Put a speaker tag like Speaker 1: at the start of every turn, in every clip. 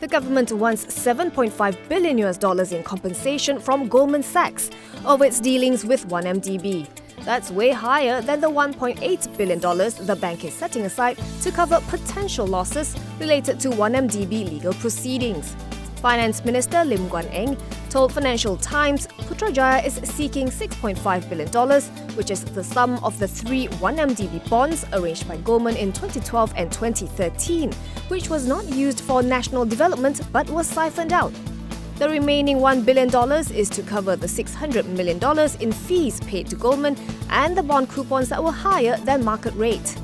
Speaker 1: The government wants $7.5 billion in compensation from Goldman Sachs over its dealings with 1MDB. That's way higher than the $1.8 billion the bank is setting aside to cover potential losses related to 1MDB legal proceedings. Finance Minister Lim Guan Eng told Financial Times Putrajaya is seeking $6.5 billion, which is the sum of the three 1MDB bonds arranged by Goldman in 2012 and 2013, which was not used for national development but was siphoned out. The remaining $1 billion is to cover the $600 million in fees paid to Goldman and the bond coupons that were higher than market rate.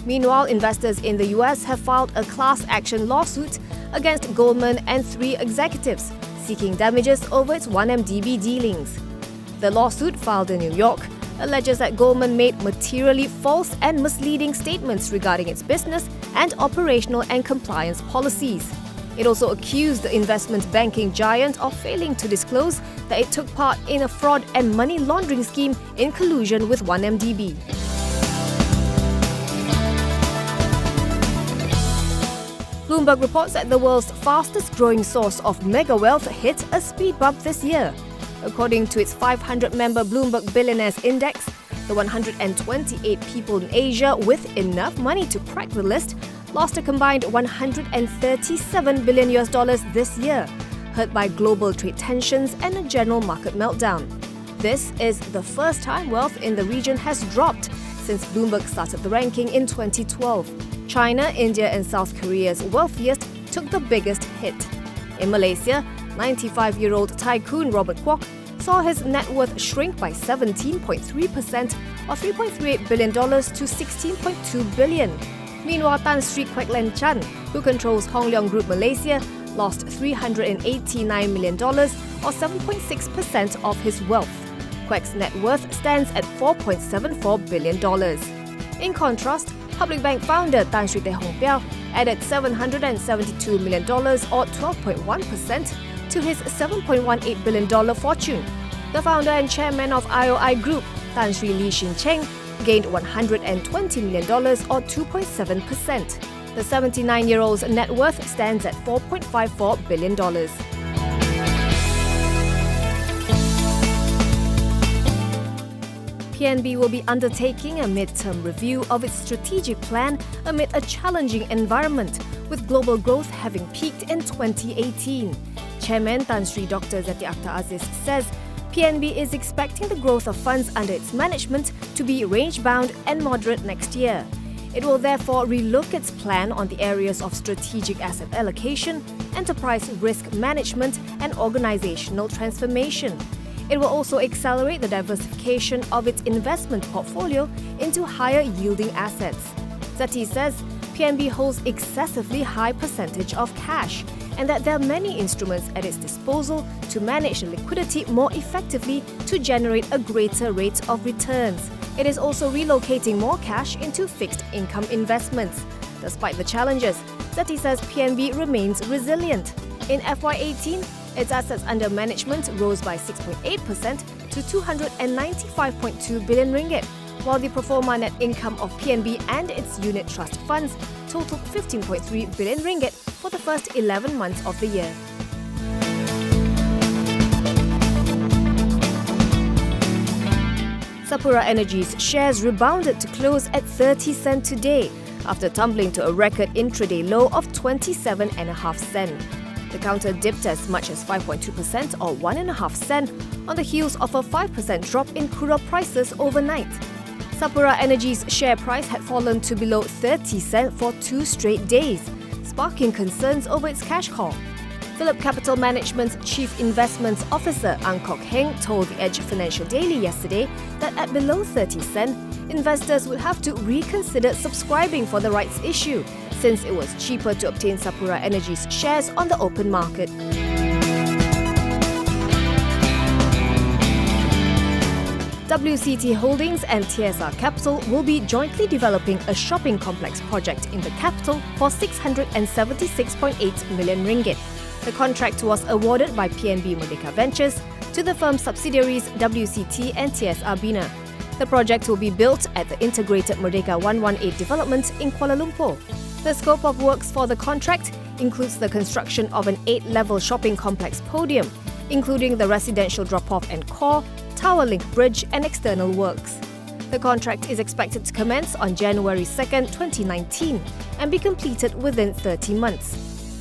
Speaker 1: Meanwhile, investors in the US have filed a class action lawsuit against Goldman and three executives, seeking damages over its 1MDB dealings. The lawsuit, filed in New York, alleges that Goldman made materially false and misleading statements regarding its business and operational and compliance policies. It also accused the investment banking giant of failing to disclose that it took part in a fraud and money laundering scheme in collusion with 1MDB. Bloomberg reports that the world's fastest-growing source of mega wealth hit a speed bump this year. According to its 500-member Bloomberg Billionaires Index, the 128 people in Asia with enough money to crack the list lost a combined $137 billion this year, hurt by global trade tensions and a general market meltdown. This is the first time wealth in the region has dropped since Bloomberg started the ranking in 2012. China, India and South Korea's wealthiest took the biggest hit. In Malaysia, 95-year-old tycoon Robert Kwok saw his net worth shrink by 17.3% or $3.38 billion to $16.2 billion. Meanwhile, Tan Sri Kwek Len Chan, who controls Hong Leong Group Malaysia, lost $389 million or 7.6% of his wealth. Kwek's net worth stands at $4.74 billion. In contrast, Public Bank founder Tan Sri Teh Hong Piao added $772 million or 12.1% to his $7.18 billion fortune. The founder and chairman of IOI Group, Tan Sri Lee Shin Cheng, gained $120 million or 2.7%. The 79-year-old's net worth stands at $4.54 billion. PNB will be undertaking a mid-term review of its strategic plan amid a challenging environment, with global growth having peaked in 2018. Chairman Tan Sri Dr. Zeti Akhtar Aziz says PNB is expecting the growth of funds under its management to be range-bound and moderate next year. It will therefore relook its plan on the areas of strategic asset allocation, enterprise risk management and organizational transformation. It will also accelerate the diversification of its investment portfolio into higher-yielding assets. Zeti says PNB holds excessively high percentage of cash and that there are many instruments at its disposal to manage the liquidity more effectively to generate a greater rate of returns. It is also relocating more cash into fixed income investments. Despite the challenges, Zeti says PNB remains resilient. In FY18, its assets under management rose by 6.8% to 295.2 billion ringgit, while the pro forma net income of PNB and its unit trust funds totaled 15.3 billion ringgit for the first 11 months of the year. Sapura Energy's shares rebounded to close at 30 cents today after tumbling to a record intraday low of 27.5 cents. The counter dipped as much as 5.2% or 1.5 cents on the heels of a 5% drop in crude oil prices overnight. Sapura Energy's share price had fallen to below 30 cents for 2 straight days, sparking concerns over its cash call. Phillip Capital Management's Chief Investments Officer Ang Kok Heng told The Edge Financial Daily yesterday that at below 30 cents, investors would have to reconsider subscribing for the rights issue, since it was cheaper to obtain Sapura Energy's shares on the open market. WCT Holdings and TSR Capital will be jointly developing a shopping complex project in the capital for 676.8 million ringgit. The contract was awarded by PNB Merdeka Ventures to the firm's subsidiaries WCT and TSR Bina. The project will be built at the integrated Merdeka 118 development in Kuala Lumpur. The scope of works for the contract includes the construction of an 8-level shopping complex podium, including the residential drop-off and core, tower link bridge and external works. The contract is expected to commence on January 2, 2019 and be completed within 30 months.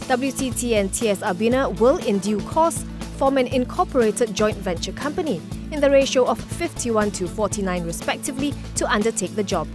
Speaker 1: WCT and TS Albina will, in due course, form an incorporated joint venture company in the ratio of 51:49 respectively to undertake the job.